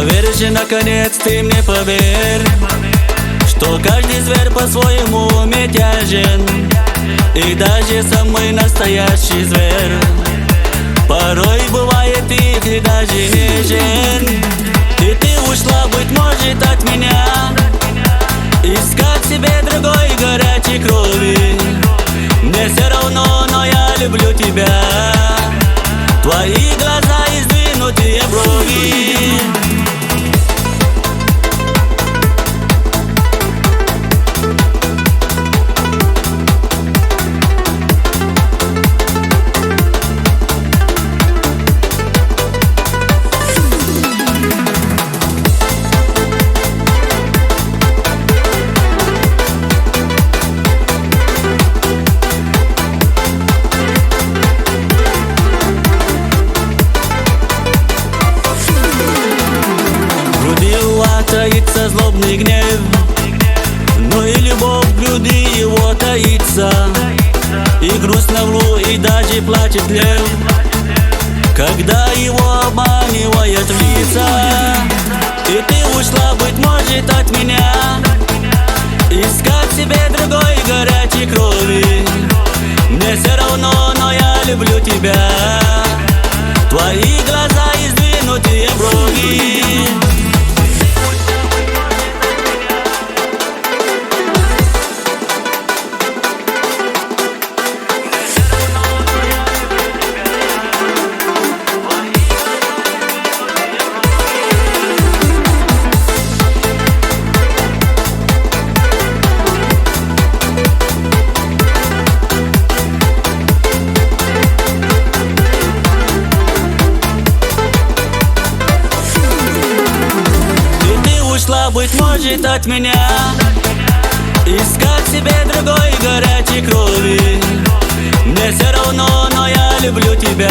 Поверишь же, наконец, ты мне поверь, что каждый зверь по-своему мятежен, и даже самый настоящий зверь порой бывает тих и даже нежен. И ты ушла, быть может, от меня, искать себе другой горячей крови. Мне все равно, но я люблю тебя. Твои глаза и сдвинутые брови. Таится злобный гнев, но и любовь в груди его таится. И грустно в лу, и даже плачет лев, когда его обманывает в лица. И ты ушла, быть может, от меня, искать себе другой горячей крови. Мне все равно, но я люблю тебя. Твои глаза и сдвинутые брови. Быть может, от меня, искать себе другой горячей крови. Мне все равно, но я люблю тебя.